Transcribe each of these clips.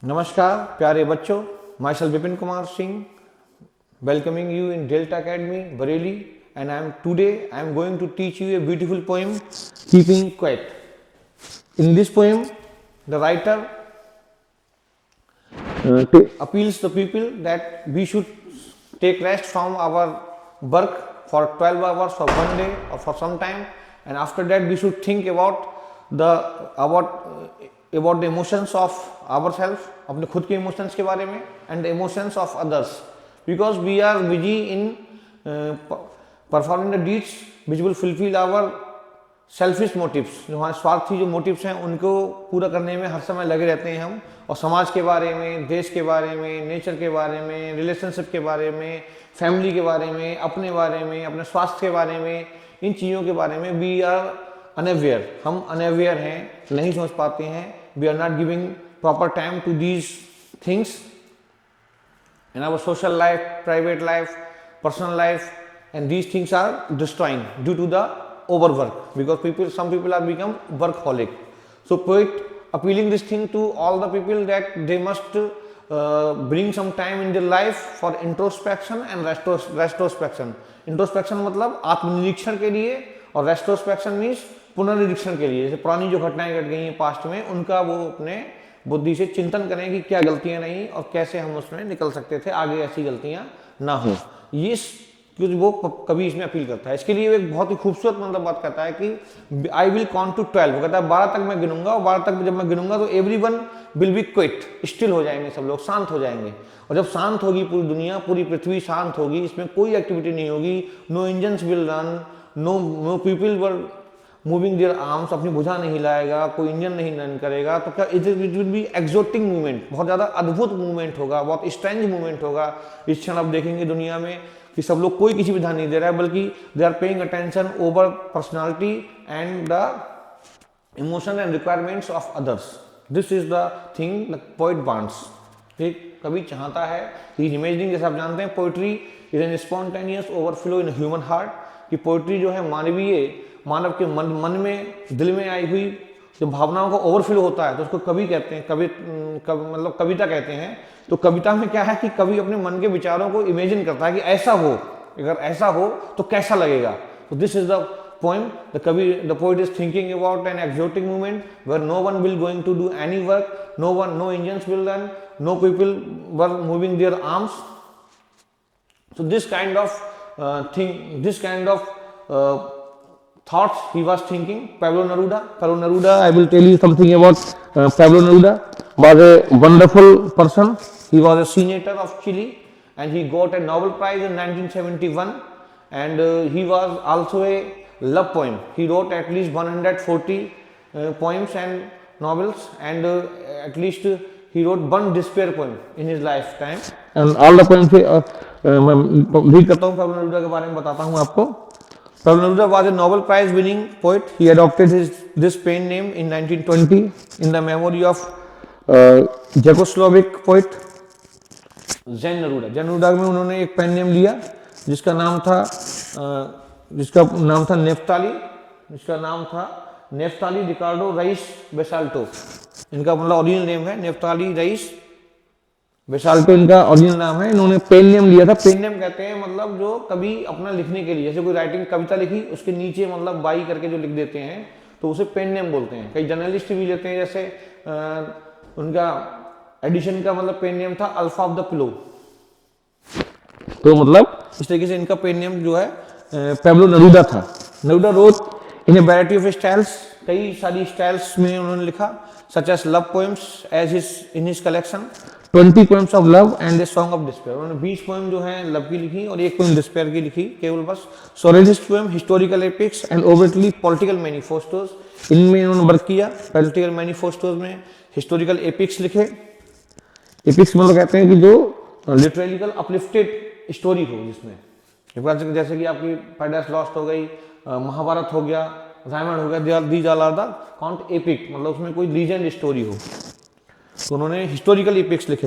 नमस्कार प्यारे बच्चों, my self Vipin Kumar Singh, welcoming you in Delta Academy, Bareilly, and I am going to teach you a beautiful poem, Keeping Quiet. In this poem, the writer appeals to people that we should take rest from our work for 12 hours for one day or for some time, and after that we should think about the emotions of ourselves, अपने खुद के emotions के बारे में, and the emotions of others, because we are busy in performing the deeds which will fulfill our selfish motives, जो हमारे स्वार्थी जो मोटिव्स हैं उनको पूरा करने में हर समय लगे रहते हैं हम, और समाज के बारे में, देश के बारे में, नेचर के बारे में, रिलेशनशिप के बारे में, फैमिली के बारे में, अपने बारे में, अपने स्वास्थ्य के बारे में, इन चीज़ों के बारे में वी आर अनअवेयर, हम अनअवेयर हैं, नहीं सोच पाते हैं, we are not giving proper time to these things in our social life, private life, personal life, and these things are destroying due to the overwork, because some people are become workaholic. So poet appealing this thing to all the people that they must bring some time in their life for introspection and retrospection. Introspection मतलब आत्मनिरीक्षण के लिए, और retrospection means पुनर्निरीक्षण के लिए, जैसे पुरानी जो घटनाएं घट गई हैं पास्ट में, उनका वो अपने बुद्धि से चिंतन करें कि क्या गलतियां नहीं और कैसे हम उसमें निकल सकते थे, आगे ऐसी गलतियां ना हो। ये कुछ वो कवि इसमें अपील करता है। इसके लिए एक बहुत ही खूबसूरत मतलब बात कहता है कि आई विल काउंट टू 12, वो कहता है 12 तक मैं गिनूंगा, और 12 तक जब मैं गिनूंगा तो everyone will be quit, still हो जाएंगे, सब लोग शांत हो जाएंगे। और जब शांत होगी पूरी दुनिया, पूरी पृथ्वी शांत होगी, इसमें कोई एक्टिविटी नहीं होगी, no engines will run, no people were moving their arms, अपनी भुजा नहीं हिलाएगा, कोई इंजन नहीं रन करेगा, तो क्या it will be exotic movement, बहुत ज़्यादा अद्भुत मूवमेंट होगा, बहुत स्ट्रेंज मूवमेंट होगा। इस क्षण आप देखेंगे दुनिया में कि सब लोग कोई किसी पे ध्यान नहीं दे रहा है, बल्कि they are paying attention over personality and the emotion and requirements of others. This is the thing the poet wants. एक कवि चाहता है कि इमेजिनिंग, जैसे आप जानते हैं, poetry is an spontaneous overflow in human heart, कि पोइट्री जो है मानवीय, मानव के मन में, दिल में आई हुई जो भावनाओं का ओवरफ्लो होता है, तो उसको कवि कहते हैं, मतलब कविता कहते हैं। तो कविता में क्या है कि कवि अपने मन के विचारों को इमेजिन करता है कि ऐसा हो, अगर ऐसा हो तो कैसा लगेगा। तो this is the poem, the poet is thinking about an exotic movement where no one will going to do any work, no engines will run, no people were moving their arms. So this kind of thoughts he was thinking. Pablo Neruda, I will tell you something about Pablo Neruda. Was a wonderful person. He was a senator of Chile, and he got a Nobel Prize in 1971. And he was also a love poem. He wrote at least 140 poems and novels, and at least he wrote one despair poem in his lifetime. And all the poems मैं read करता हूँ, Pablo Neruda के बारे में बताता हूँ आपको। Pablo Neruda was a Nobel Prize winning poet. He adopted this pen name in 1920 in the memory of Czechoslovak poet Jan Neruda. Jan Neruda में उन्होंने एक पेन नेम लिया जिसका नाम था नेफ्ताली रिकार्डो रईस बेसाल्टो। इनका मतलब ओरिजिनल नेम है नेफ्ताली रईस बेसाल्टो, इनका ओरिजिनल नाम है। इन्होंने पेन नेम लिया था। पेन नेम कहते हैं मतलब जो कभी अपना लिखने के लिए, जैसे कोई राइटिंग कविता लिखी, उसके नीचे मतलब बाई करके जो लिख देते हैं, तो उसे पेन नेम बोलते हैं। कई जर्नलिस्ट भी लेते हैं, जैसे उनका एडिशन का मतलब पेन नेम था अल्फा ऑफ द पिलो। तो मतलब इस तरीके से इनका पेन नेम जो है पेब्लो नेरुदा था। Neruda wrote in a variety of styles, कई सारी स्टाइल्स में उन्होंने लिखा, such as love poems as in his collection, 20 poems of love and a song of despair। उन्होंने 20 पोएम जो हैं लव की लिखी और एक पोएम डिस्पेयर की लिखी, केवल बस। Surrealist poem, historical epics and overtly political manifestos, इनमें उन्होंने वर्क किया। पॉलिटिकल मैनिफेस्टोस में हिस्टोरिकल एपिक्स लिखे। एपिक्स मतलब कहते हैं कि जो लिटरेरिकल अपलिफ्टेड स्टोरी हो, जिसमें जैसे कि आपकी पैराडाइज लॉस्ट हो गई, महाभारत हो गया, रामायण हो गया, these all are the count epic, मतलब उसमें कोई लीजेंड स्टोरी हो। तो उन्होंने हिस्टोरिकल एपिक्स लिखे।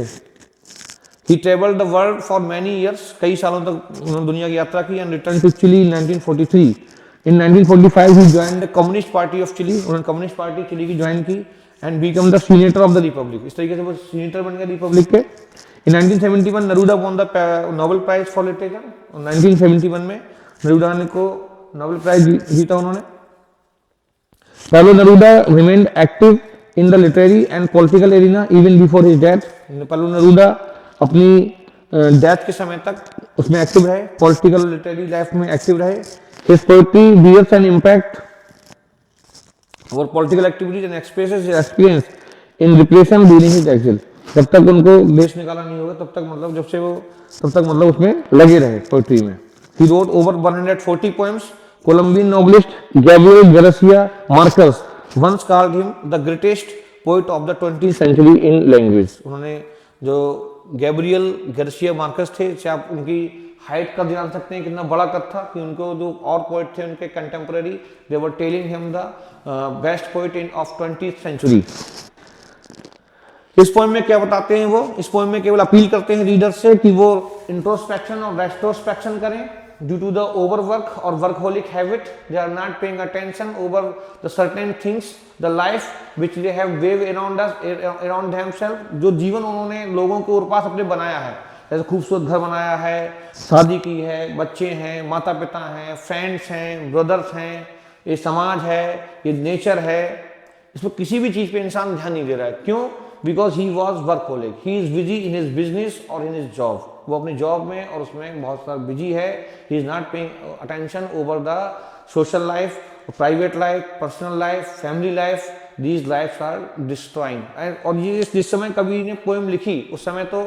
He travelled the world for many years, कई सालों तक उन्होंने दुनिया की यात्रा की, and return to Chile in 1943। In 1945 he join the Communist Party of Chile, उन्होंने कम्युनिस्ट पार्टी चिली की ज्वाइन की, and become the senator of the Republic. इस तरीके से वो सीनेटर बन गए रिपब्लिक के। In 1971 Neruda won the Nobel Prize for literature. 1971 में नेरूदा ने को नोबेल प्राइज जीता उन्होंने। Pablo Neruda remained active in the literary and political arena even before his death. Pablo Neruda अपनी डेथ के समय तक उसमें एक्टिव रहे, पॉलिटिकल लिटरेरी लाइफ में एक्टिव रहे। His poetry bears an impact और political activities and expresses his experience in repression during his exile. जब तक उनको देश निकाला नहीं होगा तब तक मतलब जब से वो तब तक मतलब उसमें लगे रहे पोएट्री में। He wrote over 140 poems. Colombian novelist Gabriel Garcia Marquez once called him the greatest poet of the 20th century in language. उन्होंने जो गैब्रियल गार्सिया मार्केस थे, से आप उनकी हाइट का ध्यान सकते हैं कितना बड़ा कद था कि उनको जो और पोइट थे उनके contemporary they were telling him the best poet in of 20th century. इस पोएम में क्या बताते हैं वो? इस पोएम में केवल अपील करते हैं रीडर से कि वो इंट्रोस्पेक्शन और रेट्रोस्पेक्शन करें। Due to the overwork or workaholic habit, they are not paying attention over the certain things, the life which they have wave around us, around themselves। जो जीवन उन्होंने लोगों के ऊपर पास अपने बनाया है, जैसे खूबसूरत घर बनाया है, शादी की है, बच्चे हैं, माता पिता हैं, फ्रेंड्स हैं, ब्रदर्स हैं, ये समाज है, ये नेचर है, इसमें किसी भी चीज पे इंसान ध्यान नहीं दे रहा है। क्यों? Because he was workaholic, he is busy in his business और इन हिज जॉब। वो अपनी जॉब में और उसमें बहुत सारा बिजी है। He is not paying attention over the social life, private life, personal life, family life. These lifes are destroying. और ये जिस समय कवि ने पोएम लिखी उस समय तो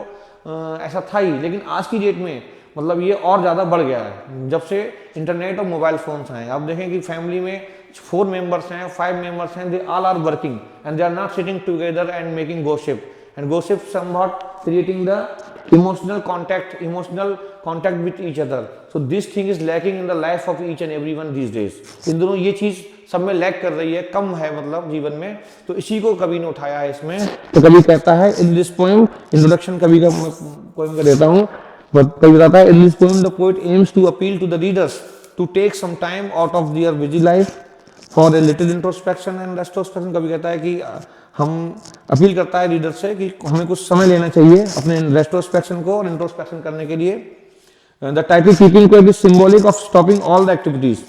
ऐसा था ही, लेकिन आज की डेट में मतलब ये और ज़्यादा बढ़ गया है जब से इंटरनेट और मोबाइल फोन्स आए। आप देखें कि फैमिली में 4 मेंबर्स हैं, 5 मेंबर्स हैं, they all are working and they are not sitting together and making gossip, and gossip somewhat creating the emotional contact with each other. So this thing is lacking in the life of each and everyone these days. इन दोनों ये चीज सब में lack कर रही है, कम है मतलब जीवन में, तो इसी को कवि ने उठाया है इसमें। तो कवि कहता है इन दिस पोएम, इंट्रोडक्शन कवि का पोएम का देता हूँ, कवि बताता है in this poem the poet aims to appeal to the readers to take some time out of their busy life for a little introspection and retrospection. कवि कहता है कि हम अपील करता है रीडर से कि हमें कुछ समय लेना चाहिए अपने रेट्रोस्पेक्शन को और इंट्रोस्पेक्शन करने के लिए। The title keeping quiet is symbolic of stopping all the activities.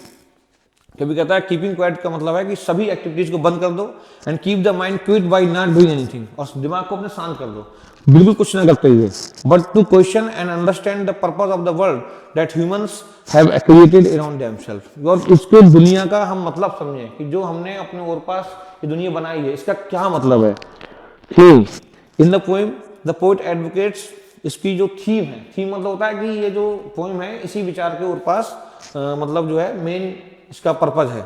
कभी कहता है कीपिंग क्वाइट का मतलब है कि सभी एक्टिविटीज को बंद कर दो and keep the mind quiet by not doing anything, और दिमाग को अपने शांत कर दो, बिल्कुल कुछ ना करते हुए। But to question and understand the purpose of the world that humans have created around themselves. और इसके दुनिया का हम मतलब समझें कि जो हमने अपने और पास ये दुनिया बनाई है इसका क्या मतलब है। Theme in the poem the poet advocates, इसकी जो थीम है, थीम मतलब होता है कि ये जो पोएम है इसी विचार के और पास मतलब जो है मेन इसका पर्पज है।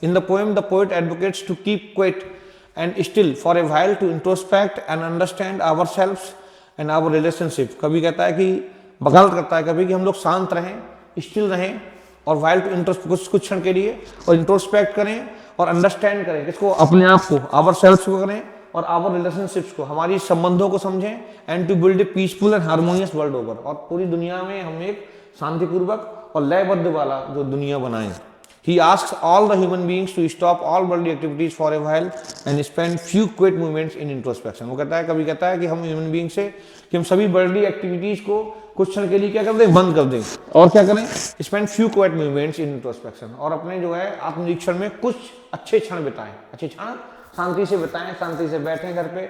In the poem the poet advocates to keep quiet and still for a while to introspect and understand ourselves and our relationship. कभी कहता है कि वकालत करता है कभी कि हम लोग शांत रहें, स्टिल रहें और व्हाइल टू इंट्रोस्पेक्ट कुछ क्षण के लिए, और इंट्रोस्पेक्ट करें और अंडरस्टैंड करें किसको, अपने आप को, आवरसेल्व्स को करें और आवर रिलेशनशिप्स को, हमारी संबंधों को समझें। And to build a peaceful and harmonious world over, और पूरी दुनिया में हम एक शांतिपूर्वक और लयबद्ध वाला जो दुनिया बनाएं। He asks all the human beings to stop all worldly activities for a while and spend few quiet moments in introspection। वो कहता है कभी कहता है कि हम ह्यूमन बीइंग से कि हम सभी वर्ल्डली एक्टिविटीज को कुछ क्षण के लिए क्या कर दें, बंद कर दें, और क्या करें, स्पेंड फ्यू क्वाइट मोमेंट्स इन इंट्रोस्पेक्शन, और अपने जो है आत्मनिरीक्षण में कुछ अच्छे क्षण बिताएं, अच्छे क्षण शांति से बिताएं, शांति से बैठें घर पे,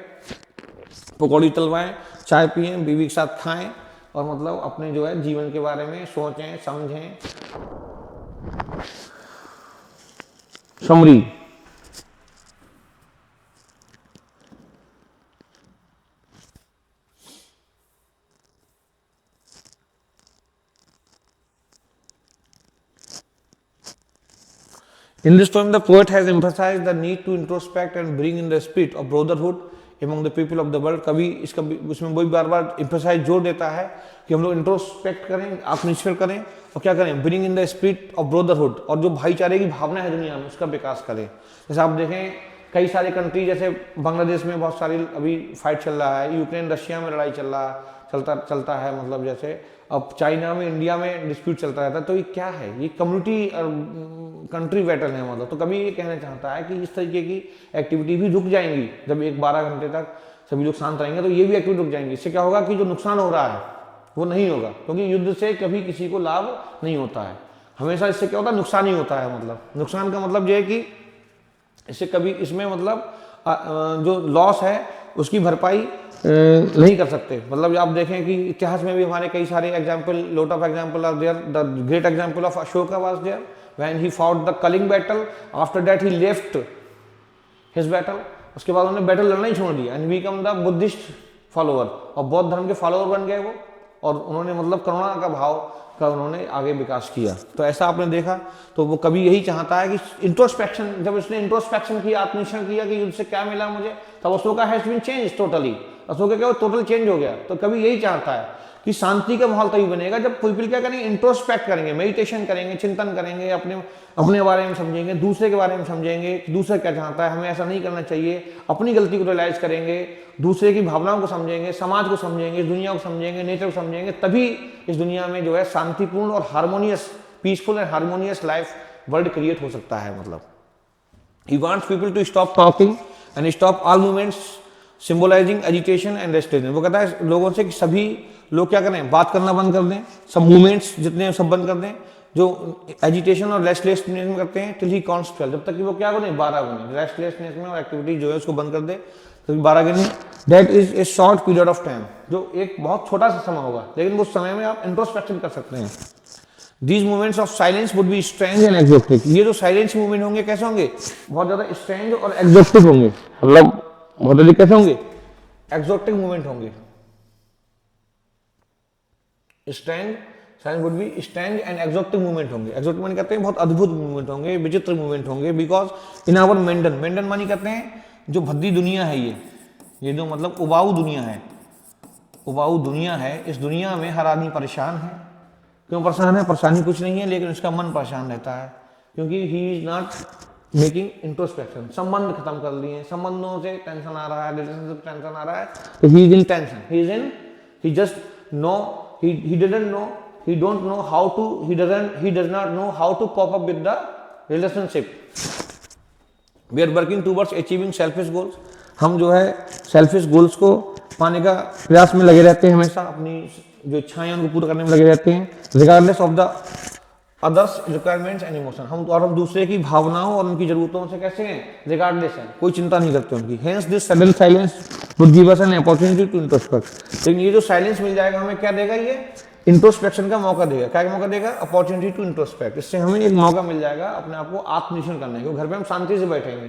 पकौड़ी तलवाएं, चाय पिएं, बीवी के साथ खाएं, और मतलब अपने जो है जीवन के बारे में सोचें समझें। Summary In this poem, the poet has emphasized the need to introspect and bring in the spirit of brotherhood among the people of the world। कभी इसका उसमें वही बार बार emphasize जोर देता है कि हम लोग इंट्रोस्पेक्ट करें, आत्मनिरीक्षण करें, और क्या करें, bring in the spirit of brotherhood, और जो भाईचारे की भावना है दुनिया में उसका विकास करें। जैसे आप देखें कई सारे कंट्री जैसे बांग्लादेश में बहुत सारी अभी फाइट चल रहा है, यूक्रेन रशिया में लड़ाई चलता है, मतलब जैसे अब चाइना में इंडिया में डिस्प्यूट चलता रहता है। तो ये क्या है, ये कम्युनिटी कंट्री बैटल है मतलब। तो कभी ये कहना चाहता है कि इस तरीके की एक्टिविटी भी रुक जाएंगी, जब 12 घंटे तक सभी लोग शांत रहेंगे तो ये भी एक्टिविटी रुक जाएंगी। इससे क्या होगा कि जो नुकसान हो रहा है वो नहीं होगा, क्योंकि युद्ध से कभी किसी को लाभ नहीं होता है, हमेशा इससे क्या होता है, नुकसान ही होता है। मतलब नुकसान का मतलब ये है कि इससे कभी इसमें मतलब जो लॉस है उसकी भरपाई नहीं कर सकते। मतलब आप देखें कि इतिहास में भी हमारे कई सारे example, lot of example are there. The great example of Ashoka was there when he fought the Kalinga battle, after that he left his battle. उसके बाद उन्होंने बैटल लड़ना ही छोड़ दिया and become the Buddhist follower, और बौद्ध धर्म के फॉलोअर बन गए वो, और उन्होंने मतलब करुणा का भाव का उन्होंने आगे विकास किया। तो ऐसा आपने देखा, तो वो कभी यही चाहता है कि इंट्रोस्पेक्शन, जब उसने इंट्रोस्पेक्शन किया, आत्मनिरीक्षण किया कि युद्ध से क्या मिला मुझे, तब Ashoka has been change totally, Ashoka क्या टोटल चेंज हो गया। तो कभी यही चाहता है कि शांति का माहौल तभी बनेगा जब पीपल क्या करेंगे, इंट्रोस्पेक्ट करेंगे, मेडिटेशन करेंगे, चिंतन करेंगे, अपने बारे में समझेंगे, दूसरे के बारे में समझेंगे, दूसरा क्या चाहता है, हमें ऐसा नहीं करना चाहिए, अपनी गलती को रियलाइज करेंगे, दूसरे की भावनाओं को समझेंगे, समाज को समझेंगे, दुनिया को समझेंगे, नेचर को समझेंगे, तभी इस दुनिया में जो है शांतिपूर्ण और harmonious, peaceful and harmonious life world create हो सकता है। मतलब he wants people to stop talking and stop all movements symbolising agitation and restlessness. वो कहता है लोगों से कि सभी लोग क्या करें, बात करना बंद कर दें, सब मूवमेंट्स जितने सब बंद कर दें जो एजिटेशन और रेस्टलेसनेस में करते हैं, टिल ही काउंट्स 12, जब तक कि वो क्या बने, 12 बने। रेस्टलेसनेस में और एक्टिविटी जो है उसको बंद कर दे तो 12 गिने। That is a short period of time, जो एक बहुत छोटा सा समय होगा, लेकिन उस समय में आप इंट्रोस्पेक्शन कर सकते हैं। These moments of silence would be strange and exotic। ये जो साइलेंस मूवमेंट होंगे कैसे होंगे, बहुत ज्यादा स्ट्रेंज और एक्सोटिक होंगे, मतलब बहुत अधिक कैसे होंगे, एक्सोटिक मूवमेंट होंगे। Strange silence would be strange and exotic movement होंगे। एक्सोटिक मानी कहते हैं बहुत अद्भुत मूवमेंट होंगे, विचित्र मूवमेंट होंगे, बिकॉज इन आवर मेंडन, मेंडन मानी कहते हैं जो भद्दी दुनिया है, ये जो मतलब उबाऊ दुनिया है, उबाऊ दुनिया है, इस दुनिया में हर आदमी परेशान है। क्यों परेशान है, परेशानी कुछ नहीं है, लेकिन उसका मन परेशान रहता है, क्योंकि ही इज नॉट मेकिंग इंट्रोस्पेक्शन। संबंध खत्म कर लिए, संबंधों से टेंशन आ रहा है, रिलेशनशिप टेंशन आ रहा है, तो he is in tension, he just know, he didn't know, he don't know how to, he does not know how to cope up with the relationship। we are working towards achieving selfish goals। हम जो है selfish goals को पाने का प्रयास में लगे रहते हैं, हमेशा अपनी जो इच्छाएं उनको पूरा करने में लगे रहते हैं, regardless of the others requirements and emotion. हम दूसरे की भावनाओं और उनकी जरूरतों से कैसे हैं, रिगार्डलेस हैं, कोई चिंता नहीं करते उनकी। Hence this sudden silence would give us an opportunity to introspect. लेकिन ये जो साइलेंस मिल जाएगा हमें क्या देगा, ये इंट्रोस्पेक्शन का मौका देगा। क्या मौका देगा, अपॉर्चुनिटी टू इंट्रोस्पेक्ट। इससे हमें एक मौका मिल जाएगा अपने आप को आत्मनिरीक्षण करने को। घर पे हम शांति से बैठेंगे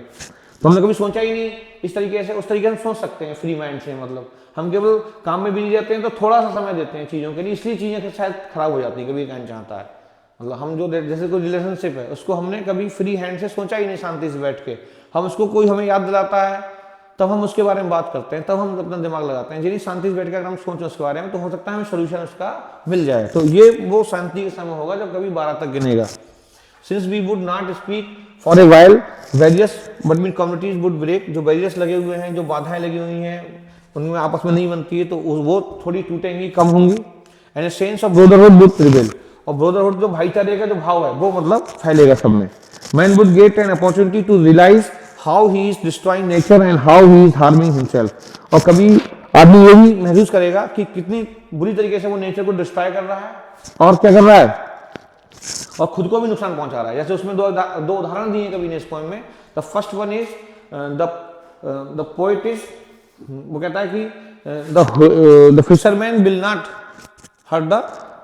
तो हमने कभी सोचा ही नहीं इस तरीके से, उस तरीके से सोच सकते हैं फ्री माइंड से। मतलब हम केवल काम में बिजी रहते हैं तो थोड़ा सा समय देते हैं चीज़ों के लिए, इसलिए चीज़ें शायद खराब हो जाती है। कभी कहना चाहता है मतलब हम जो जैसे कोई रिलेशनशिप है उसको हमने कभी फ्री हैंड से सोचा ही नहीं, शांति से बैठ के। हम उसको कोई हमें याद दिलाता है तब हम उसके बारे में बात करते हैं, तब हम अपना दिमाग लगाते हैं। यदि शांति से बैठ कर हम सोचें उसके बारे में तो हो सकता है हमें सोल्यूशन उसका मिल जाए। तो ये वो शांति का समय होगा जब कभी 12 तक गिनेगा। Since we would not speak for a while, barriers between communities would break. जो बैरियर्स लगे हुए हैं, जो बाधाएं लगी हुई हैं, उनमें आपस में नहीं बनती है तो वो थोड़ी टूटेंगी, कम होंगी। And A sense of brotherhood would prevail. और ब्रदरहुड जो भाईचारे का जो भाव है वो मतलब फैलेगा सब में। Man would get an opportunity to realise how he is destroying nature and how he is harming himself. और कभी आदमी ये भी महसूस करेगा कि कितनी बुरी तरीके से वो नेचर को डिस्ट्रॉय कर रहा है और क्या कर रहा है, और खुद को भी नुकसान पहुंचा रहा है। जैसे उसमें दो उदाहरण दिए कभी ने इस पोएम में। The first one is the poet is, वो कहता है कि the fisherman will not hurt the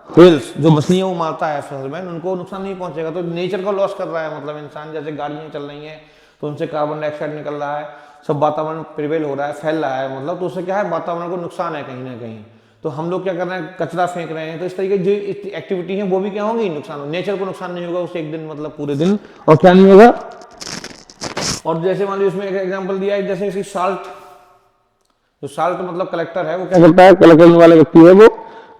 whales. जो मछलियां वो मारता है फिशरमैन, उनको नुकसान नहीं पहुंचेगा। तो नेचर को लॉस कर रहा है मतलब इंसान। जैसे गाड़ियां चल रही हैं तो उनसे कार्बन डाइऑक्साइड निकल रहा है, सब वातावरण प्रिवेल हो रहा है, फैल रहा है मतलब। तो उससे क्या है, वातावरण को नुकसान है कहीं ना कहीं। तो हम लोग क्या कर रहे हैं, कचरा फेंक रहे हैं। तो इस तरीके की जो एक्टिविटी है वो भी क्या होंगी, नुकसान। नेचर को नुकसान नहीं होगा उससे एक दिन मतलब पूरे दिन, और क्या नहीं होगा। और जैसे मान लीजिए उसमें एक एग्जांपल दिया है, जैसे इसी साल्ट, जो साल्ट मतलब कलेक्टर है, वो क्या करता है, कलेक्ट करने वाला व्यक्ति है वो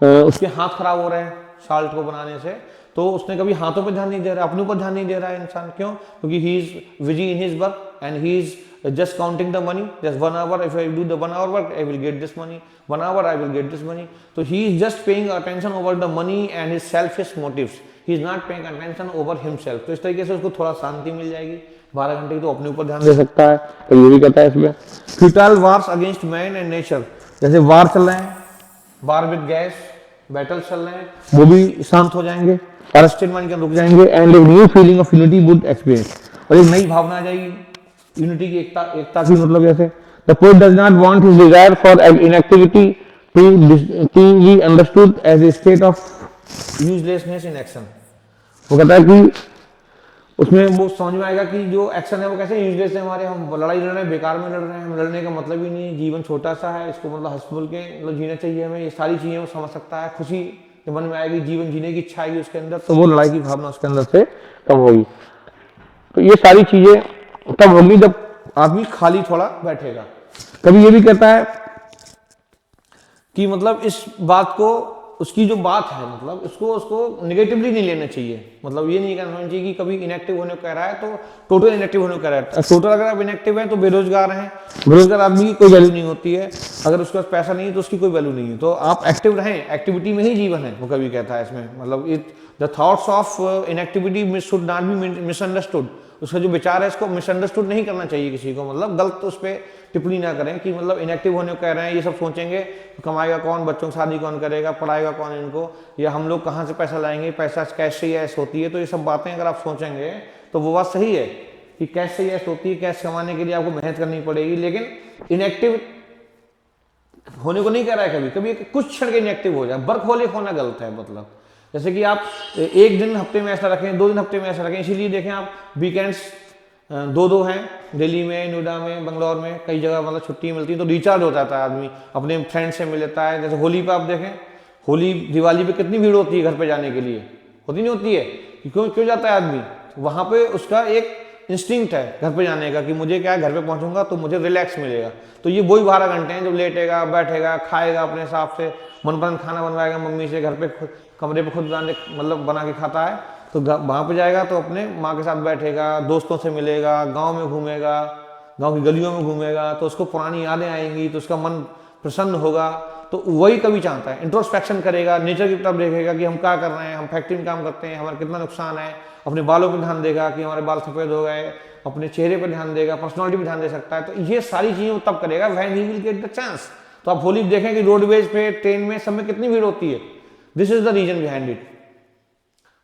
उसके हाथ खराब हो रहे हैं साल्ट को बनाने से, तो उसने कभी हाथों पे ध्यान नहीं दे रहा, अपने ऊपर ध्यान नहीं दे रहा है इंसान। क्यों? क्योंकि he is busy in his work and he is just counting the money, just 1 hour, if I do the 1 hour work, I will get this money, 1 hour I will get this money. So he is just paying attention over the money and his selfish motives. He is not paying attention over himself. तो इस तरीके से उसको थोड़ा शांति मिल जाएगी, 12 घंटे की तो अपने ऊपर ध्यान दे सकता है। तो ये भी कहता है इसमें futile wars against man and nature, जैसे वार चल रहे हैं, वार विद गैस, बैटल चल रहे हैं, वो भी शांत हो जाएंगे, अरेस्टेड माइंड के रुक जाएंगे, and a new feeling of unity would experience, और एक नई भावना आ जाएगी यूनिटी की, एकता की, मतलब जैसे the poet does not want his desire for inactivity to be understood as a state of uselessness in action. वो कहता है कि उसमें वो समझ में आएगा कि जो एक्शन है वो कैसे यूजलेस है हमारे, हम लड़ाई लड़ रहे हैं, बेकार में लड़ रहे हैं, हम लड़ने का मतलब ही नहीं है, जीवन छोटा सा है, इसको मतलब हंस-बोल के मतलब जीना चाहिए हमें, ये सारी चीजें वो समझ सकता है, खुशी के मन में आएगी, जीवन जीने की इच्छा आएगी उसके अंदर, तो वो लड़ाई की भावना उसके अंदर से कम होगी। तो ये सारी चीजें तब होगी जब आदमी खाली थोड़ा बैठेगा। कभी ये भी कहता है कि मतलब इस बात को, उसकी जो बात है मतलब उसको निगेटिवली नहीं लेना चाहिए, मतलब ये नहीं कहना चाहिए कि कभी इनएक्टिव होने को कह रहा है तो टोटल इनएक्टिव होने को कह रहा है। टोटल अगर आप इनएक्टिव हैं तो बेरोजगार हैं, बेरोजगार आदमी की कोई वैल्यू नहीं होती है, अगर उसके पास पैसा नहीं है तो उसकी कोई वैल्यू नहीं है, तो आप एक्टिव रहें, एक्टिविटी में ही जीवन है, वो कभी कहता है इसमें, मतलब the thoughts of inactivity should not B misunderstood, उसका जो विचार है इसको मिसअंडरस्टूड नहीं करना चाहिए किसी को, मतलब गलत उस पर टिप्पणी ना करें कि मतलब इनएक्टिव होने को कह रहे हैं, ये सब सोचेंगे तो कमाएगा कौन, बच्चों की शादी कौन करेगा, पढ़ाएगा कौन इनको, या हम लोग कहाँ से पैसा लाएंगे, पैसा कैश से ऐश होती है, तो ये सब बातें अगर आप सोचेंगे तो वो बात सही है कि कैश से ऐश होती है, कैश कमाने के लिए आपको मेहनत करनी पड़ेगी, लेकिन इनएक्टिव होने को नहीं कह रहा है, कभी कभी कुछ क्षण के इनएक्टिव हो जाए, वर्कहोलिक होना गलत है, मतलब जैसे कि आप एक दिन हफ्ते में ऐसा रखें, 2 दिन हफ्ते में ऐसा रखें, इसीलिए देखें आप वीकेंड्स 2 हैं, दिल्ली में, नोएडा में, बंगलौर में, कई जगह मतलब छुट्टी मिलती है तो रिचार्ज हो जाता है आदमी, अपने फ्रेंड से मिल लेता है। जैसे होली पे आप देखें, होली दिवाली पे कितनी भीड़ होती है घर पे जाने के लिए, होती नहीं होती है, क्यों जाता है आदमी, वहाँ पे उसका एक इंस्टिंक्ट है घर पे जाने का कि मुझे क्या, घर पे पहुँचूंगा तो मुझे रिलैक्स मिलेगा, तो ये वही 12 घंटे हैं जब लेटेगा, बैठेगा, खाएगा अपने हिसाब से, मनपसंद खाना बनवाएगा मम्मी से, घर पे कमरे पे खुद मतलब बना के खाता है, तो वहाँ पे जाएगा तो अपने माँ के साथ बैठेगा, दोस्तों से मिलेगा, गांव में घूमेगा, गांव की गलियों में घूमेगा, तो उसको पुरानी यादें आएंगी, तो उसका मन प्रसन्न होगा, तो वही कभी चाहता है, इंट्रोस्पेक्शन करेगा, नेचर की तरफ देखेगा कि हम क्या कर रहे हैं, हम फैक्ट्री में काम करते हैं, हमारा कितना नुकसान है, अपने बालों पर ध्यान देगा कि हमारे बाल सफ़ेद हो गए, अपने चेहरे पर ध्यान देगा, पर्सनैलिटी पर ध्यान दे सकता है, तो ये सारी चीज़ें वो तब करेगा when he will get the chance. तो आप होली देखें कि रोडवेज पे, ट्रेन में, सब में कितनी भीड़ होती है, this is the reason behind it,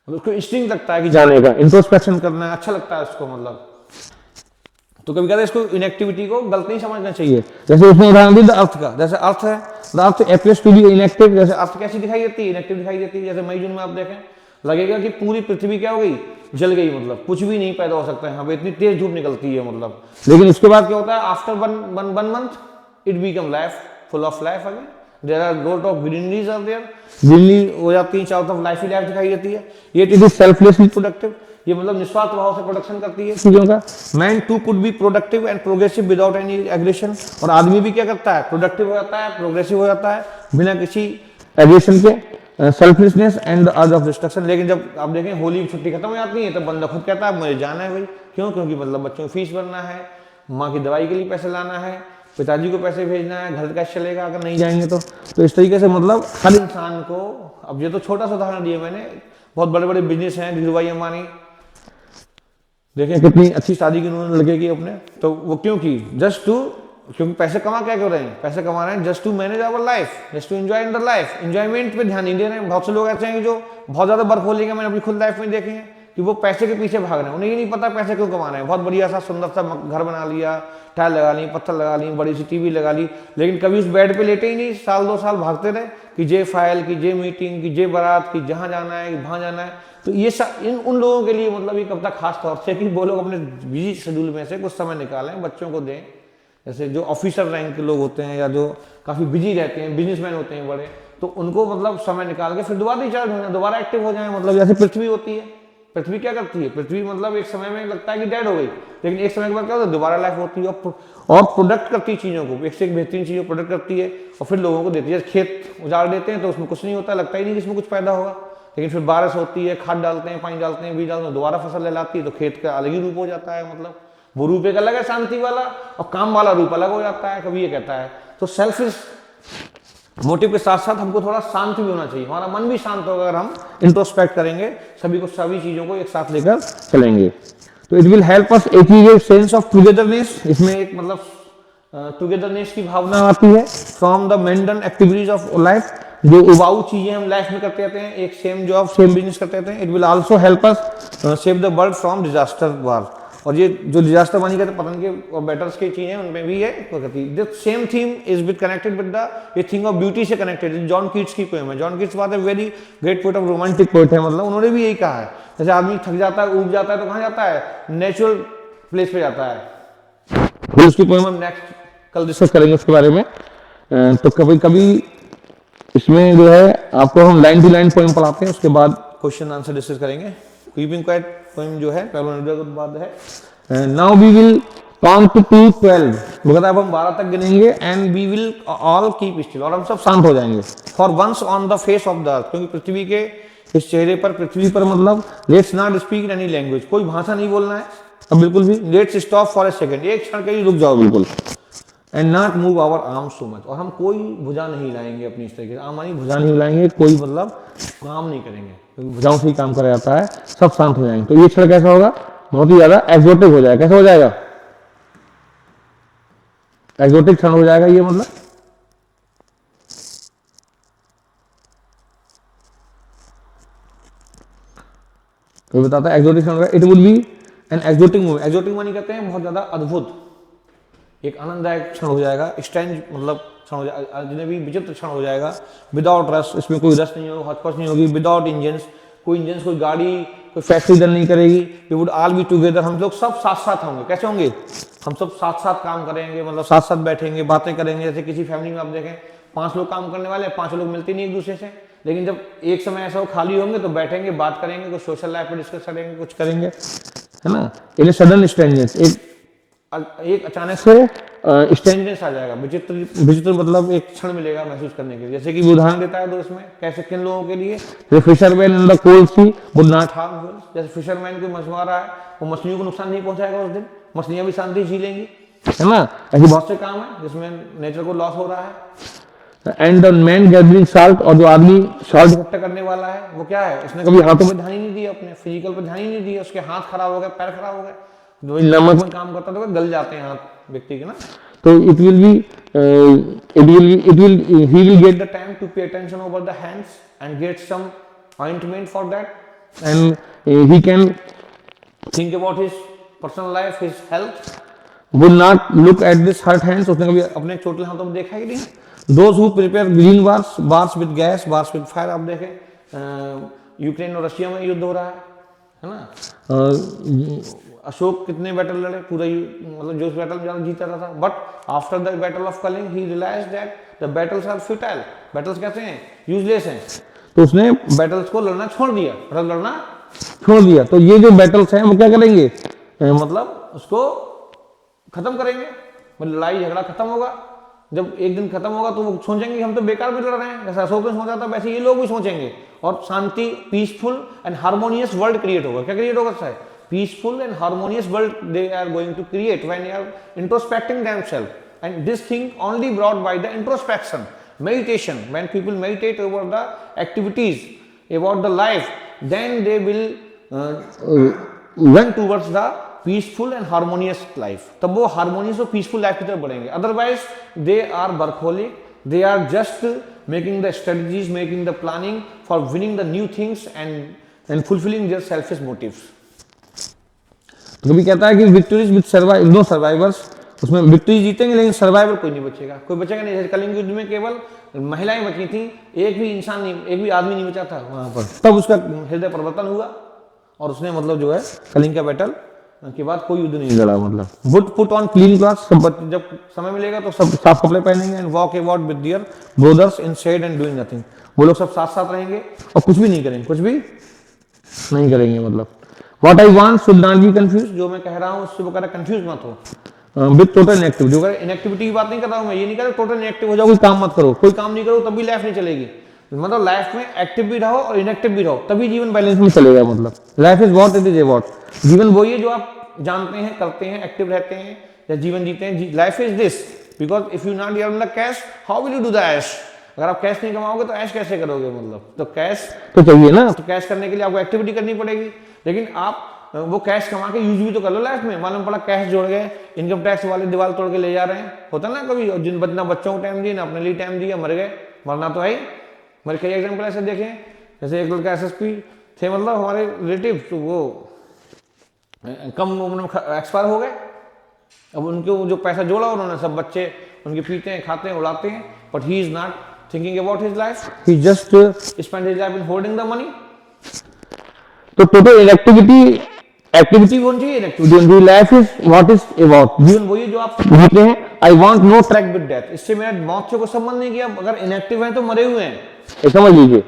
उसको इंस्टिंक्ट लगता है कि जाने का, इंट्रोस्पेक्शन करना है, अच्छा लगता है उसको, मतलब तो कभी कहते हैं इसको इनएक्टिविटी को गलत नहीं समझना चाहिए। जैसे उसमें उदाहरण दी द अर्थ का, जैसे अर्थ है, the earth appears to be inactive, जैसे अर्थ कैसी दिखाई देती है, इनएक्टिव दिखाई देती है। जैसे मई जून में आप देखें लगेगा कि पूरी पृथ्वी क्या हो गई, जल गई, मतलब कुछ भी नहीं पैदा हो सकता है यहाँ पे, इतनी तेज धूप निकलती है, मतलब लेकिन उसके बाद क्या होता है, after one month it become life, full of life again, there are lot of greeneries are there, greenery हो जाती है, चारों तरफ लाइफ ही लाइफ दिखाई देती है। ये इट इज सेल्फलेसली प्रोडक्टिव, ये मतलब निस्वार्थ भाव से प्रोडक्शन करती है चीजों का। Man too could be productive and progressive without any aggression, और आदमी भी क्या करता है, प्रोडक्टिव हो जाता है, प्रोग्रेसिव हो जाता है बिना किसी एग्रेशन के, selflessness and the urge of destruction. लेकिन जब आप देखें होली की छुट्टी खत्म हो जाती है तो बंदा खुद कहता है मुझे जाना है भाई, क्यों, क्योंकि मतलब बच्चों की फीस भरना है, माँ की दवाई के लिए पैसे लाना है, पिताजी को पैसे भेजना है, घर कैसे चलेगा अगर नहीं जाएंगे तो इस तरीके से मतलब हर इंसान को, अब ये तो छोटा सा उदाहरण दिया मैंने, बहुत बड़े बड़े बिजनेस हैं, धीरूभाई अंबानी देखें कितनी अच्छी शादी की उन्होंने लड़के की अपने, तो वो क्यों की, जस्ट टू, क्योंकि पैसे कमा क्या कर रहे हैं, पैसे कमा रहे हैं just to manage our life, just to enjoy in the life, enjoyment पे ध्यान नहीं दे रहे हैं। बहुत से लोग ऐसे हैं कि जो बहुत ज्यादा वर्क हो लेंगे, मैंने अपनी खुद लाइफ में देखे हैं कि वो पैसे के पीछे भाग रहे हैं, उन्हें ये नहीं पता पैसे क्यों कमा रहे हैं, बहुत बढ़िया सा सुंदर सा घर बना लिया, टाइल लगा ली, पत्थर लगा ली, बड़ी सी टीवी लगा ली, लेकिन कभी उस बेड पे लेटे ही नहीं, साल 2 साल भागते रहे कि जे फाइल की, जे मीटिंग की, जे बारात की, जहाँ जाना है वहाँ जाना है। तो ये उन लोगों के लिए मतलब ये कविता खास तौर से कि वो लोग अपने बिजी शेड्यूल में से कुछ समय निकालें, बच्चों को दें, जैसे जो ऑफिसर रैंक के लोग होते हैं या जो काफ़ी बिजी रहते हैं, बिजनेसमैन होते हैं बड़े, तो उनको मतलब समय निकाल के फिर दोबारा रिचार्ज हो जाए, दोबारा एक्टिव हो जाए। मतलब जैसे पृथ्वी होती है, पृथ्वी क्या करती है, पृथ्वी मतलब एक समय में लगता है कि डेड हो गई, लेकिन एक समय के बाद क्या होता है, दोबारा लाइफ होती है और प्रोडक्ट करती है चीज़ों को, एक से एक बेहतरीन चीज़ों को प्रोडक्ट करती है और फिर लोगों को देती है। खेत उजाड़ देते हैं तो उसमें कुछ नहीं होता, लगता ही नहीं कि इसमें कुछ पैदा होगा, लेकिन फिर बारिश होती है, खाद डालते हैं, पानी डालते हैं, बीज डालते हैं, दोबारा फसल लहलाती है तो खेत का अलग ही रूप हो जाता है। मतलब वो रूप एक अलग है शांति वाला, और काम वाला रूप अलग हो जाता है, कभी ये कहता है। तो सेल्फिश मोटिव के साथ साथ हमको थोड़ा शांत भी होना चाहिए, हमारा मन भी शांत होगा अगर हम इंट्रोस्पेक्ट करेंगे, सभी चीजों को एक साथ लेकर चलेंगे। तो it will help us achieve a sense of togetherness, इसमें एक मतलब टुगेदरनेस की भावना आती है from the mundane activities of life, जो उबाऊ चीजें हम लाइफ में करते रहते हैं, एक सेम जॉब सेम बिजनेस करते रहते हैं। It will also help us save the world from disaster war, और ये जो डिजास्टर बनी कहते पतन के और बैटर्स की चीजें उनमें भी है this same theme is with connected with the ये थिंग ऑफ ब्यूटी से कनेक्टेड। जॉन कीट्स की पोएम है, John Keats was a very great poet of romantic poet है, मतलब उन्होंने भी यही कहा है, जैसे आदमी थक जाता है ऊब जाता है तो कहाँ जाता है, नेचुरल प्लेस पे जाता है। फिर उसकी पोएम हम नेक्स्ट कल डिस्कस करेंगे उसके बारे में। तो कभी कभी इसमें जो है आपको हम लाइन टू लाइन पोएम पढ़ाते हैं, उसके बाद क्वेश्चन आंसर डिस्कस करेंगे। कीपिंग क्वाइट पोएम जो है के बाद है। Now we will count to 12, वो कहता है अब हम 12 तक गिनेंगे, and we will all keep still, और हम सब शांत हो जाएंगे। For once on the face of the earth, क्योंकि पृथ्वी के इस चेहरे पर, पृथ्वी पर मतलब let's not speak any language, कोई भाषा नहीं बोलना है अब बिल्कुल भी। Let's stop for a second, एक क्षण के लिए रुक जाओ बिल्कुल। And not move our arm so much, और हम कोई भुजा नहीं हिलाएंगे अपनी, इस तरीके से आर्म भुजा नहीं हिलाएंगे, कोई मतलब काम नहीं करेंगे, क्योंकि भुजाओं से ही काम करा जाता है, सब शांत हो जाएंगे। तो ये क्षण कैसा होगा, बहुत ही ज्यादा एक्सोटिक हो जाएगा। कैसा हो जाएगा, एक्सोटिक क्षण हो जाएगा ये, मतलब कोई बताता है एक्सोटिक क्षण होगा। It would be an exotic movement, exotic मानी कहते हैं बहुत ज्यादा अद्भुत, एक आनंददायक क्षण हो जाएगा, स्ट्रेंज मतलब क्षण हो जाएगा, अजनबी विचित्र क्षण हो जाएगा। विदाउट रस, इसमें कोई रस नहीं होगा, हचपच नहीं होगी। विदाउट इंजन्स, कोई इंजन, कोई गाड़ी, कोई फैक्ट्री इधर नहीं करेगी। We would all be together, हम लोग सब साथ साथ होंगे। कैसे होंगे, हम सब साथ साथ काम करेंगे, मतलब साथ साथ बैठेंगे, बातें करेंगे। जैसे किसी फैमिली में आप देखें 5 लोग काम करने वाले, 5 लोग मिलते नहीं एक दूसरे से, लेकिन जब एक समय ऐसा हो खाली होंगे तो बैठेंगे, बात करेंगे, कुछ सोशल लाइफ पे डिस्कस करेंगे, कुछ करेंगे, है ना। इन सडन स्ट्रेंजर्स, एक अचानक से स्ट्रेंजनेस आ जाएगा, विचित्र विचित्र मतलब एक क्षण मिलेगा महसूस करने के लिए। जैसे कि उदाहरण देता है तो इसमें कैसे, किन लोगों के लिए, जैसे fisherman in the cold sea would not harm, जैसे फिशरमैन कोई मछुआरा रहा है, वो मछलियों को नुकसान नहीं पहुंचाएगा उस दिन, मछलियां भी शांति जी लेंगी, है ना। ऐसे बहुत से काम है जिसमें नेचर को लॉस हो रहा है। And the man gathering salt, और जो आदमी सॉल्ट इकट्ठा करने वाला है वो क्या है, उसने कभी हाथों पर ध्यान ही नहीं दिया, अपने फिजिकल पर ध्यान ही नहीं दिया, उसके हाथ खराब हो गए, पैर खराब हो गए। जो नमक में काम करता था गल जाते हैं हाथ व्यक्ति के ना। तो it will he will get the time to pay attention over the hands and get some ointment for that, and he can think about his personal life, his health, will not look at this hurt hands, उसने कभी अपने चोटिल हाथों में देखा ही नहीं। Those who prepare green wars, wars with gas, wars with fire, आप देखें यूक्रेन और रशिया में युद्ध हो रहा है ना। अशोक कितने बैटल लड़े, पूरा मतलब जो उस बैटल में ज्यादा जीता रहा था, but after the battle of Kalinga he realised that the battles are futile, battles कैसे हैं, यूजलेस हैं, तो उसने बैटल्स को लड़ना छोड़ दिया, लड़ना छोड़ दिया। तो ये जो बैटल्स हैं वो क्या करेंगे, मतलब उसको खत्म करेंगे, मतलब लड़ाई झगड़ा खत्म होगा। जब एक दिन खत्म होगा तो वो सोचेंगे हम तो बेकार भी लड़ रहे हैं, जैसा अशोक ने सोचा था वैसे ये लोग भी सोचेंगे, और शांति, peaceful and harmonious world create होगा। क्या क्रिएट होगा sir, peaceful and harmonious world they are going to create when they are introspecting themselves, and this thing only brought by the introspection, meditation. When people meditate over the activities about the life, then they will run towards the peaceful and harmonious life. तब वो harmonious और peaceful life की तरफ बढ़ेंगे। Otherwise they are workaholic, they are just making the strategies, making the planning for winning the new things and fulfilling their selfish motives. तो कभी कहता है कि विक्टोरीज विद सर्वाइव नो सर्वाइवर्स, उसमें विक्टोरी जीतेंगे लेकिन सर्वाइवर कोई नहीं बचेगा, कोई बचेगा नहीं। जैसे कलिंग युद्ध में केवल महिलाएं बची थी, एक भी इंसान नहीं, एक भी आदमी नहीं बचा था वहां पर, तब उसका हृदय परिवर्तन हुआ और उसने मतलब जो है कलिंग का बैटल के बाद कोई युद्ध नहीं लड़ा। मतलब would put on clean clothes, जब समय मिलेगा तो सब साफ कपड़े पहनेंगे, and walk about with their brothers in shade and doing nothing, वो लोग सब साथ साथ रहेंगे और कुछ भी नहीं करेंगे, कुछ भी नहीं करेंगे। मतलब What I want should not be confused, जो मैं कह रहा हूँ उससे वो कह रहा कंफ्यूज मत हो। विद टोटल इनएक्टिव, जो इनएक्टिविटी की बात नहीं कर रहा हूँ मैं, ये नहीं कर रहा टोटल इनएक्टिव हो जाओ, कोई काम मत करो, कोई काम नहीं करो तभी लाइफ नहीं चलेगी। मतलब लाइफ में एक्टिव भी रहो और इनएक्टिव भी रहो, तभी जीवन बैलेंस में चलेगा। मतलब life is what it is about, जीवन वही है जो आप जानते हैं, करते हैं, एक्टिव रहते हैं या जीवन जीते हैं। Life is this, because if you not earn the cash how will you do the ash. अगर आप कैश नहीं कमाओगे तो ऐश कैसे करोगे, मतलब तो कैश तो चाहिए ना, तो कैश करने के लिए आपको एक्टिविटी करनी पड़ेगी। लेकिन आप वो कैश कमा के यूज भी तो कर लो लाइफ में। मालूम पड़ा कैश जोड़ गए, इनकम टैक्स वाले दीवार तोड़ के ले जा रहे हैं, होता ना कभी, जिन बच्चा बच्चों को टाइम दिए ना अपने लिए टाइम दिया, मर गए, मरना तो है ही। मेरे कई एग्जाम्पल ऐसे देखे, जैसे एक लड़का SSP थे, मतलब हमारे रिलेटिव, तो वो कम उम्र में एक्सपायर हो गए। अब उनके जो पैसा जोड़ा उन्होंने, सब बच्चे उनके पीते हैं, खाते हैं, उड़ाते हैं, but he is not thinking about his life, he just spend his life in holding the money. तो टोटल इनएक्टिविटी, एक्टिविटी होनी चाहिए, inactivity life is what is about, जीवन वही जो आप जीते हैं। I want no truck with death, इससे मेरा मौत से कोई संबंध नहीं किया। अगर इनएक्टिव है तो मरे हुए हैं, ये समझ लीजिए।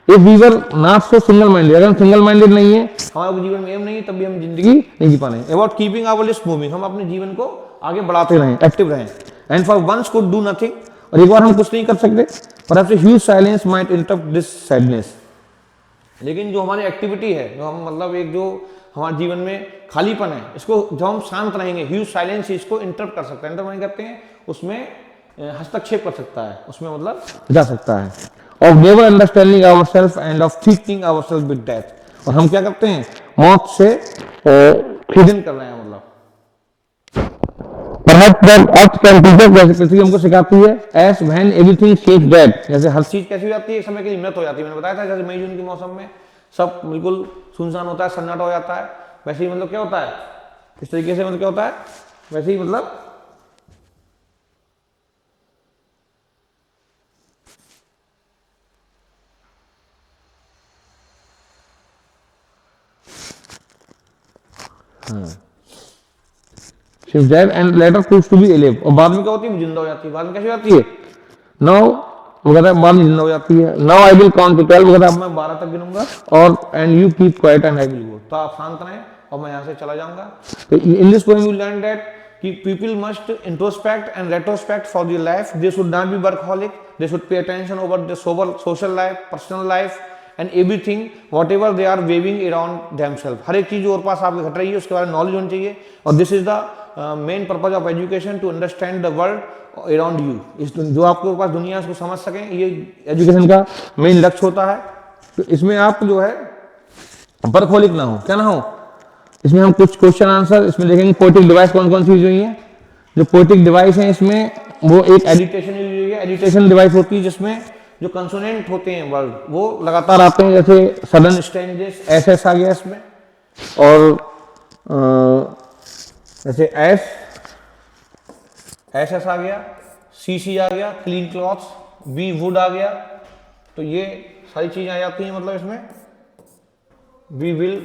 If we were not so single minded, अगर हम सिंगल माइंडेड नहीं है, हमारे जीवन में एम नहीं है, तभी हम जिंदगी नहीं जी पाने। About keeping our list moving, हम अपने जीवन को आगे बढ़ाते रहें, एक्टिव रहें। And for once could do nothing, और एक बार हम कुछ नहीं कर सकते, perhaps a huge silence might interrupt this sadness. लेकिन जो हमारी एक्टिविटी है, जो हम मतलब एक जो हमारे जीवन में खालीपन है, इसको जब हम शांत रहेंगे, ह्यूज साइलेंस इसको इंटरप्ट कर सकते हैं। इंटरप्ट करते हैं, उसमें हस्तक्षेप कर सकता है, उसमें मतलब जा सकता है। Of never understanding ourself and of threatening ourself with death, और हम क्या करते हैं, मौत से खिदन कर रहे हैं, मतलब perhaps that earth can teach us, जैसे पृथ्वी हमको सिखाती है, as when everything seems dead, जैसे हर चीज कैसी हो जाती है, एक समय के लिए मृत हो जाती है। मैंने बताया था जैसे मई जून के मौसम में सब बिल्कुल सुनसान होता है, सन्नाटा हो जाता है, वैसे ही मतलब क्या होता है, इस तरीके से मतलब क्या होता है, वैसे ही मतलब She's dead and later proves to be alive, और बाद में क्या होती है, वो जिंदा हो जाती है। बाद में कैसे हो जाती है, नाउ वो कहता है बाद में जिंदा हो जाती है। Now I will count to 12, वो कहता है अब मैं 12 तक गिनूंगा, और and you keep quiet and I will go, तो आप शांत रहें और मैं यहाँ से चला जाऊंगा। तो in this poem you learn that कि people must introspect and retrospect for their life, they should not be workaholic, they should pay attention over the social life, personal life and everything whatever they are waving around themselves. हर एक चीज जो और पास आपके घट रही है उसके बारे में नॉलेज होनी चाहिए, और this is the main purpose of education, to understand the world around you. इस जो आपके पास दुनिया उसको समझ सकें, ये एजुकेशन का मेन लक्ष्य होता है। तो इसमें आप जो है वर्कहॉलिक ना हो, क्या ना हो, इसमें हम कुछ क्वेश्चन आंसर इसमें देखेंगे। पोएटिक डिवाइस कौन कौन सी यूज हुई है, जो पोएटिक डिवाइस है इसमें वो एक एडिटेशन यूज हुई है। एडिटेशन डिवाइस होती है जिसमें जो कंसोनेंट होते हैं वर्ड वो लगातार आते हैं, जैसे सडन स्ट्रेंजेस, एस आ गया इसमें, और जैसे एस आ गया, सी आ गया, क्लीन क्लॉथ्स, बी वुड आ गया, तो ये सारी चीजें आ जाती हैं। मतलब इसमें वी विल,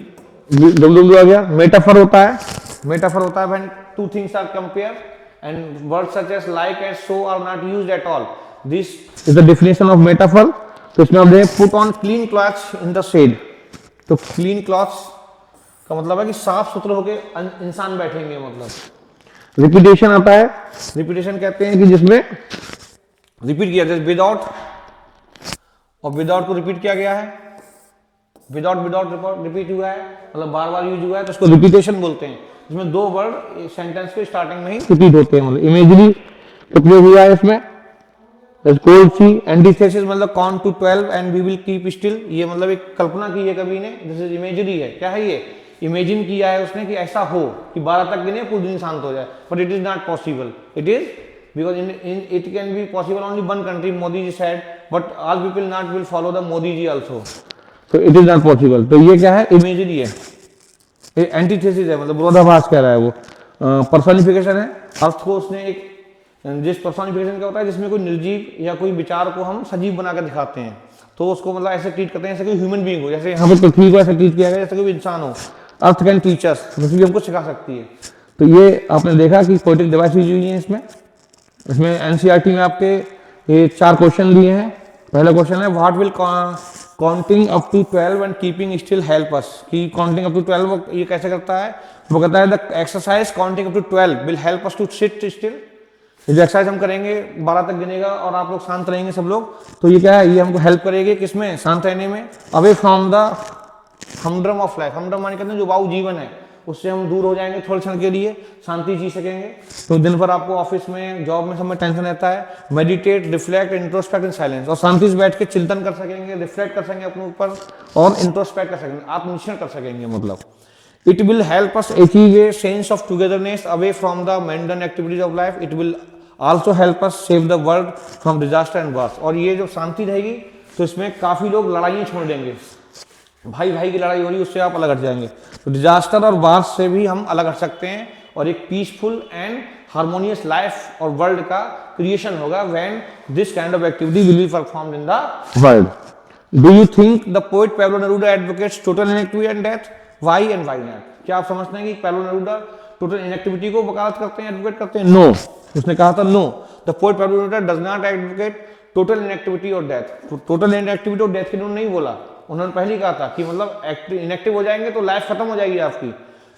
डब्ल्यू आ गया। मेटाफर होता है when two things are compare and words such as like and so are not used at all, this is the definition of metaphor. तो इसमें आप देखें put on clean clothes in the shed, तो clean clothes का मतलब है कि साफ सुथरे होके इंसान बैठेंगे। मतलब रिपीटेशन आता है, रिपीटेशन कहते हैं कि जिसमें रिपीट किया जाए, विदाउट, और विदाउट को रिपीट किया गया है, विदाउट रिपीट हुआ है, मतलब बार बार यूज हुआ है, तो उसको रिपीटेशन बोलते हैं। इसमें दो वर्ड सेंटेंस के स्टार्टिंग में ही रिपीट होते हैं। मतलब इमेजरी प्रयोग हुआ है इसमें, कोल्ड सी, एंटीथेसिस मतलब count to 12 and we will keep still, ये मतलब एक कल्पना की है कवि ने, जैसे इमेजरी है, क्या है ये, इमेजिन किया है उसने कि ऐसा हो कि 12 तक गिने पूरी दिन शांत हो जाए, but it is not possible. It is because in it can be possible only one country, Modi ji said, but all people not will follow the Modi ji also, so it is not possible. तो ये क्या है, इमेजरी है, antithesis है, मतलब विरोधाभास कह रहा है वो। पर्सोनिफिकेशन है, अर्थ को उसने एक, जिस पर्सोनिफिकेशन क्या होता है जिसमें कोई निर्जीव या कोई विचार को हम सजीव बनाकर दिखाते हैं, तो उसको मतलब ऐसे ट्रीट करते हैं जैसे कोई ह्यूमन बीइंग हो, जैसे यहाँ पर पृथ्वी को ऐसे ट्रीट किया गया जैसे कोई इंसान हो। अर्थ कैन टीच अस, पृथ्वी हमको सिखा सकती है। तो ये आपने देखा कि पोएटिक डिवाइस यूज हुई है इसमें एनसीईआरटी में आपके ये 4 क्वेश्चन दिए हैं। पहला क्वेश्चन है what will counting up to 12 and keeping still help us, कि काउंटिंग अप टू 12 ये कैसे करता है, वो कहता है the exercise counting up to 12 will help us to sit still. ये जो एक्सरसाइज हम करेंगे 12 तक गिनेगा और आप लोग शांत रहेंगे सब लोग, तो ये क्या है, ये हमको हेल्प करेगी किसमें, शांत रहने में, away from the हमड्रम of life. हमड्रम माने कहते हैं जो वायु जीवन है, उससे हम दूर हो जाएंगे थोड़े क्षण के लिए, शांति जी सकेंगे। तो दिन भर आपको ऑफिस में, जॉब में, सब में टेंशन रहता है। Meditate, reflect, introspect in silence, और शांति से बैठ के चिंतन कर सकेंगे, रिफ्लेक्ट कर सकेंगे अपने ऊपर, और इंट्रोस्पेक्ट कर सकेंगे, आत्मनिरीक्षण कर सकेंगे। मतलब it will help us achieve a sense of togetherness away from the mundane activities of life. It will also help us save the world from disaster and wars। और ये जो शांति रहेगी तो इसमें काफी लोग लड़ाइयाँ छोड़ देंगे, भाई भाई की लड़ाई हो रही है उससे आप अलग हट जाएंगे, तो डिजास्टर और वार्स से भी हम अलग हट सकते हैं, और एक पीसफुल एंड हार्मोनियस लाइफ और वर्ल्ड का क्रिएशन होगा when this kind of activity will be performed in the world. Do you think the poet Pablo Neruda advocates total inactivity and death? Why and why not? क्या आप समझते हैं कि Pablo Neruda total inactivity को वकालत करते हैं, advocate करते हैं? नो, उसने कहा था no, the poet Pablo Neruda does not advocate total inactivity और डेथ। टोटल इनएक्टिविटी और डेथ के उन्होंने नहीं बोला, उन्होंने पहले ही कहा था कि मतलब इनएक्टिव हो जाएंगे तो लाइफ खत्म हो जाएगी आपकी,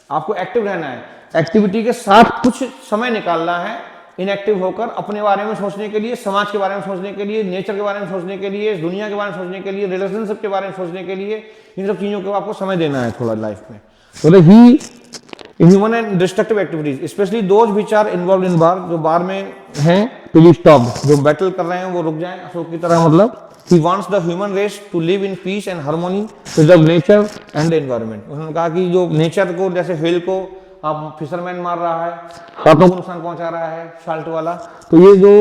आपको एक्टिव रहना है, एक्टिविटी के साथ कुछ समय निकालना है, इनएक्टिव होकर अपने बारे में सोचने के लिए, समाज के बारे में सोचने के लिए, नेचर के बारे में सोचने के लिए, दुनिया के बारे में सोचने के लिए, रिलेशनशिप के बारे में सोचने के लिए, इन सब चीजों को आपको समय देना है थोड़ा लाइफ में। तो ही human and destructive activities specially those which are involve in war, जो वार में हैं टू बी स्टॉप्ड, जो बैटल कर रहे हैं वो रुक जाएं अशोक की तरह। मतलब he wants the human race to live in peace and harmony with the nature and the environment। उन्होंने कहा कि जो नेचर को, जैसे व्हेल को अब फिशरमैन मार रहा है, हाथों को नुकसान पहुंचा रहा है साल्ट वाला, तो ये जो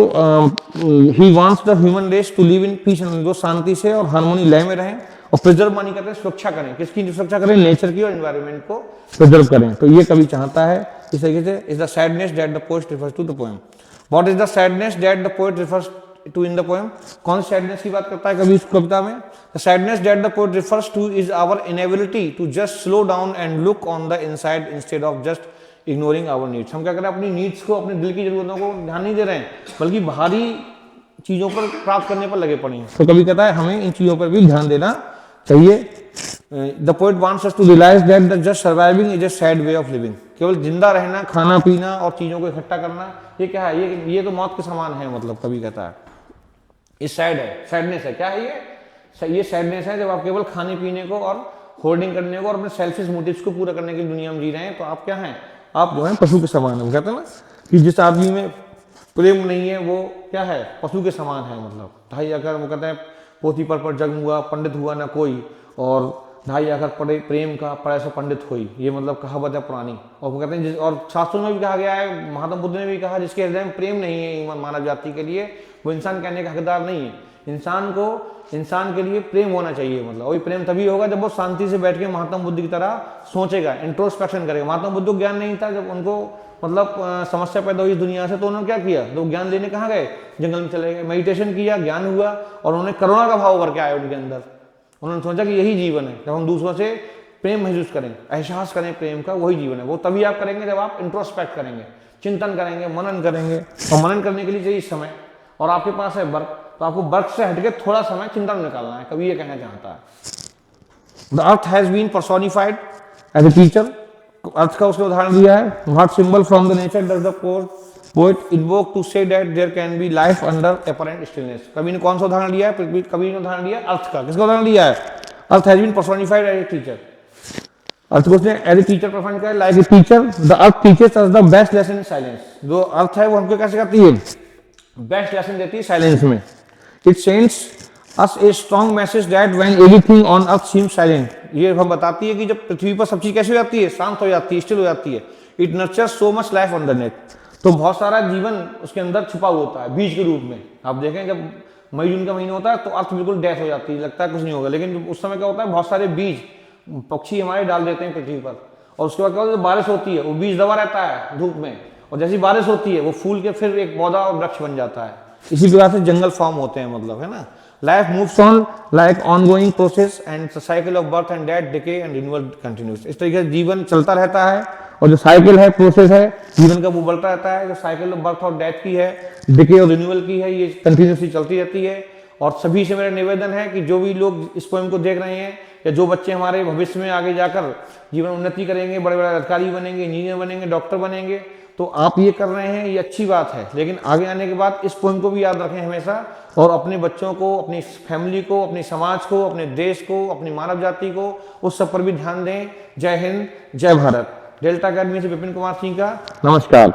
he wants the human race to live in peace and, जो शांति से और हार्मोनी लय में रहें, और प्रिजर्व मानी करते हैं सुरक्षा करें, किसकी सुरक्षा करें? नेचर की और एनवायरनमेंट को प्रिजर्व करें। तो ये कवि चाहता है इस तरीके से। Is the sadness that the poet refers to the poem. What is the sadness that the poet refers to in the poem? कौन सैडनेस की बात करता है कवि इस कविता में? The sadness that the poet refers to is our inability to just slow down and look on the inside instead of just ignoring our needs. हम क्या करें? अपनी नीड्स को, अपने दिल की जरूरतों को ध्यान नहीं दे रहे हैं, बल्कि बाहरी चीजों पर प्राप्त करने पर लगे पड़े हैं। तो कभी कहता है हमें इन चीजों पर भी ध्यान देना चाहिए। The poet wants us to realise that the just surviving is a sad way of living. केवल जिंदा रहना, खाना पीना और चीजों को इकट्ठा करना, ये क्या है? ये तो मौत के समान है। मतलब कभी कहता है ये सैड है, सैडनेस है। क्या है ये सैडनेस है जब आप केवल खाने पीने को और होल्डिंग करने को और अपने सेल्फिश मोटिव्स को पूरा करने की दुनिया में जी रहे हैं। तो आप क्या हैं? आप जो है पशु के समान है। कहते हैं ना कि जिस आदमी में प्रेम नहीं है वो क्या है? पशु के समान है। मतलब ढाई आकर वो कहते हैं पोथी पर जग हुआ, पंडित हुआ ना कोई, और ढाई आकर पढ़े प्रेम का, पढ़े से पंडित हुई। ये मतलब कहावत है पुरानी। और वो कहते हैं और शास्त्रों में भी कहा गया है, महात्मा बुद्ध ने भी कहा, जिसके हृदय में प्रेम नहीं है मानव जाति के लिए, वो इंसान कहने का हकदार नहीं है। इंसान को इंसान के लिए प्रेम होना चाहिए। मतलब वही प्रेम तभी होगा जब वो शांति से बैठ के महात्मा बुद्ध की तरह सोचेगा, इंट्रोस्पेक्शन करेगा। महात्मा बुद्ध को ज्ञान नहीं था, जब उनको मतलब समस्या पैदा हुई दुनिया से, तो उन्होंने क्या किया? तो ज्ञान लेने कहाँ गए? जंगल में चले गए, मेडिटेशन किया, ज्ञान हुआ, और उन्होंने करुणा का भाव भर के आया उनके अंदर। उन्होंने सोचा कि यही जीवन है, जब हम दूसरों से प्रेम महसूस करें, एहसास करें प्रेम का, वही जीवन है। वो तभी आप करेंगे जब आप इंट्रोस्पेक्ट करेंगे, चिंतन करेंगे, मनन करेंगे। और मनन करने के लिए चाहिए समय, और आपके पास है वर्क, तो आपको वर्क से हटके थोड़ा समय चिंतन निकालना है। कभी ये कहना चाहता है the earth has been personified as a teacher. Earth का उसने उदाहरण दिया है। What symbol from the nature does the poet invoke to say that there can be life under apparent stillness. कवि ने कौन सा उदाहरण दिया है? कवि ने उदाहरण दिया अर्थ का। किसका उदाहरण दिया है? Earth has been personified as a teacher. Earth को उसने एज ए टीचर परफॉर्म किया, like a teacher. The earth teaches us the best lesson in silence. जो अर्थ है वो हमको कैसे करती है? बेस्ट लेसन देती है साइलेंस में। It sends us a strong message that when everything on earth seems silent. ये हम बताती है कि जब पृथ्वी पर सब चीज कैसे हो जाती है? शांत हो जाती है, स्टिल हो जाती है। It nurtures so much life underneath. तो बहुत सारा जीवन उसके अंदर छुपा होता है बीज के रूप में। आप देखें जब मई जून का महीना होता है तो अर्थ बिल्कुल डेथ हो जाती है, लगता है कुछ नहीं होगा, लेकिन उस समय क्या होता है? बहुत सारे बीज पक्षी हमारे डाल देते हैं पृथ्वी पर, और उसके बाद क्या होता है? बारिश होती है, वो बीज दबा रहता है धूप में, और जैसी बारिश होती है वो फूल के फिर एक पौधा और वृक्ष बन जाता है। इसी प्रकार से जंगल फॉर्म होते हैं। मतलब है ना, life moves on like ongoing process and the cycle of birth and death, decay and renewal continuous. इस तरीके से जीवन चलता रहता है, और जो साइकिल है, प्रोसेस है जीवन का, वो बढ़ता रहता है। जो साइकिल ऑफ बर्थ और डेथ की है, डिके और रिन्यूअल की है, ये कंटिन्यूसली चलती रहती है। और सभी से मेरा निवेदन है कि जो भी लोग इस पोएम को देख रहे हैं, या जो बच्चे हमारे भविष्य में आगे जाकर जीवन उन्नति करेंगे, बड़े बड़े अधिकारी बनेंगे, इंजीनियर बनेंगे, डॉक्टर बनेंगे, तो आप ये कर रहे हैं, ये अच्छी बात है। लेकिन आगे आने के बाद इस पोएम को भी याद रखें हमेशा, और अपने बच्चों को, अपनी फैमिली को, अपने समाज को, अपने देश को, अपनी मानव जाति को, उस सब पर भी ध्यान दें। जय हिंद, जय भारत। डेल्टा अकेडमी से विपिन कुमार सिंह का नमस्कार।